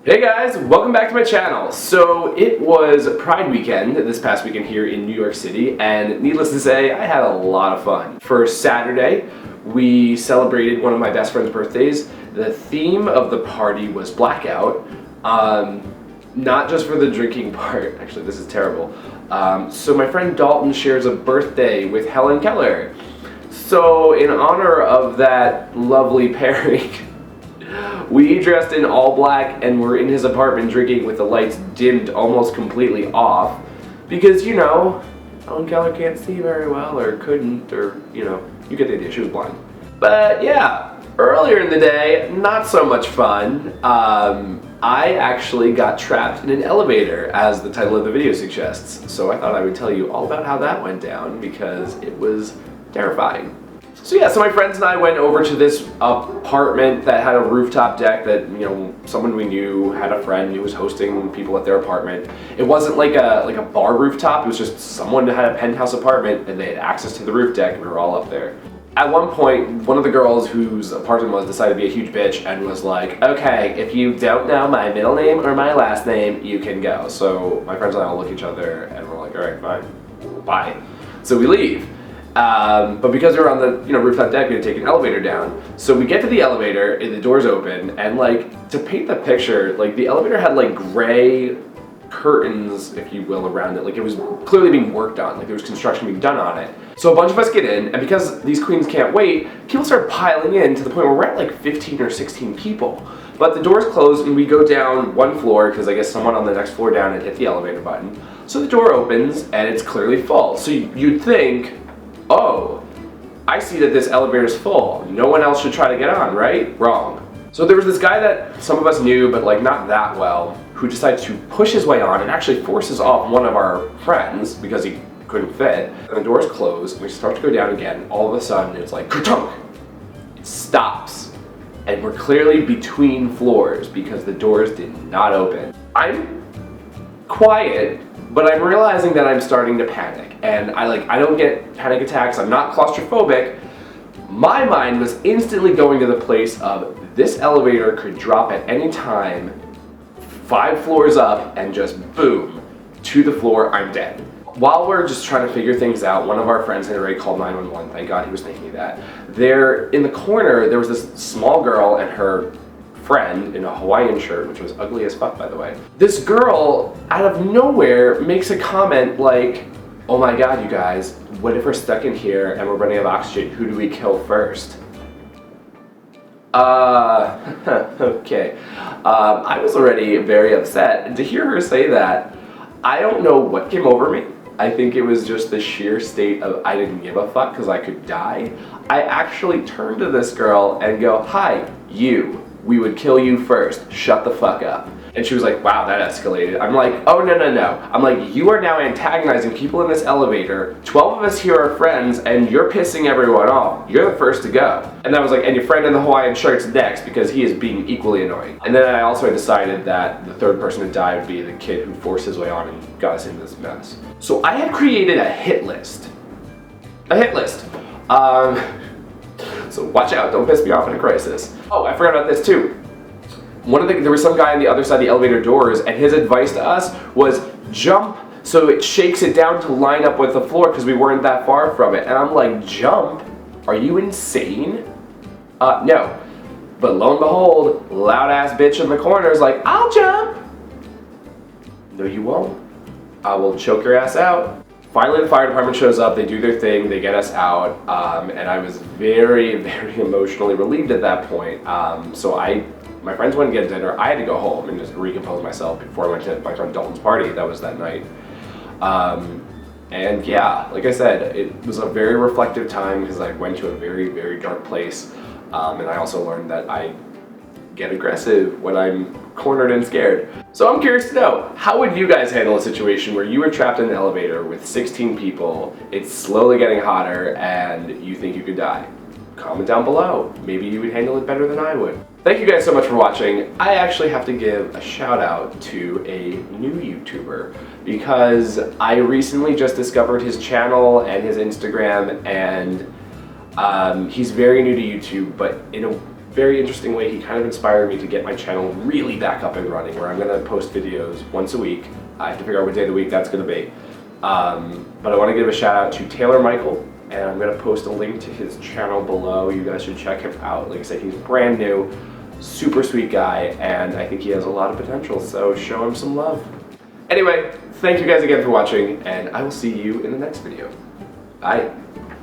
Hey guys, welcome back to my channel. So it was Pride weekend this past weekend here in New York City, and needless to say, I had a lot of fun. For Saturday, we celebrated one of my best friend's birthdays. The theme of the party was blackout, not just for the drinking part. Actually, this is terrible. So my friend Dalton shares a birthday with Helen Keller. So in honor of that lovely pairing, we dressed in all black and were in his apartment drinking with the lights dimmed almost completely off because, you know, Helen Keller can't see very well, or couldn't, or, you know, you get the idea, she was blind. But yeah, earlier in the day, not so much fun. I actually got trapped in an elevator, as the title of the video suggests. So I thought I would tell you all about how that went down because it was terrifying. So yeah, so my friends and I went over to this apartment that had a rooftop deck that, you know, someone we knew had a friend who was hosting people at their apartment. It wasn't like a bar rooftop, it was just someone that had a penthouse apartment and they had access to the roof deck and we were all up there. At one point, one of the girls whose apartment was decided to be a huge bitch and was like, okay, if you don't know my middle name or my last name, you can go. So my friends and I all look at each other and we're like, all right, fine, bye. So we leave. But because we were on the rooftop deck, we had to take an elevator down. So we get to the elevator, and the doors open, and like, to paint the picture, like the elevator had like gray curtains, if you will, around it. Like it was clearly being worked on, like there was construction being done on it. So a bunch of us get in, and because these queens can't wait, people start piling in to the point where we're at like 15 or 16 people. But the doors close and we go down one floor because I guess someone on the next floor down had hit the elevator button. So the door opens and it's clearly full. So you'd think, oh, I see that this elevator is full. No one else should try to get on, right? Wrong. So there was this guy that some of us knew, but like not that well, who decided to push his way on and actually forces off one of our friends because he couldn't fit. And the doors close, and we start to go down again. All of a sudden, it's like, ka-tunk! It stops. And we're clearly between floors because the doors did not open. I'm quiet, but I'm realizing that I'm starting to panic, and I don't get panic attacks, I'm not claustrophobic. My mind was instantly going to the place of this elevator could drop at any time, 5 floors up, and just boom, to the floor, I'm dead. While we're just trying to figure things out, one of our friends had already called 911, thank God he was thinking of that. There, in the corner, there was this small girl and her friend in a Hawaiian shirt, which was ugly as fuck, by the way. This girl, out of nowhere, makes a comment like, oh my god, you guys, what if we're stuck in here and we're running out of oxygen? Who do we kill first? Okay. I was already very upset, and to hear her say that, I don't know what came over me. I think it was just the sheer state of I didn't give a fuck because I could die. I actually turned to this girl and go, hi, you. We would kill you first. Shut the fuck up. And she was like, wow, that escalated. I'm like, oh, no. I'm like, you are now antagonizing people in this elevator. 12 of us here are friends, and you're pissing everyone off. You're the first to go. And I was like, and your friend in the Hawaiian shirt's next, because he is being equally annoying. And then I also decided that the third person to die would be the kid who forced his way on and got us into this mess. So I had created a hit list. So watch out, don't piss me off in a crisis. Oh, I forgot about this too. There was some guy on the other side of the elevator doors, and his advice to us was jump so it shakes it down to line up with the floor because we weren't that far from it. And I'm like, jump? Are you insane? No. But lo and behold, loud ass bitch in the corner is like, I'll jump. No, you won't. I will choke your ass out. Finally, the fire department shows up, they do their thing, they get us out, and I was very, very emotionally relieved at that point. So my friends went to get dinner, I had to go home and just recompose myself before I went to my friend Dalton's party. That was that night. And yeah, like I said, it was a very reflective time because I went to a very, very dark place. And I also learned that I get aggressive when I'm cornered and scared. So I'm curious to know, how would you guys handle a situation where you were trapped in an elevator with 16 people, it's slowly getting hotter, and you think you could die? Comment down below. Maybe you would handle it better than I would. Thank you guys so much for watching. I actually have to give a shout out to a new YouTuber because I recently just discovered his channel and his Instagram, and he's very new to YouTube, but in a very interesting way. He kind of inspired me to get my channel really back up and running, where I'm gonna post videos once a week. I have to figure out what day of the week that's gonna be. But I wanna give a shout out to Taylor Michael, and I'm gonna post a link to his channel below. You guys should check him out. Like I said, he's brand new, super sweet guy, and I think he has a lot of potential, so show him some love. Anyway, thank you guys again for watching, and I will see you in the next video. Bye.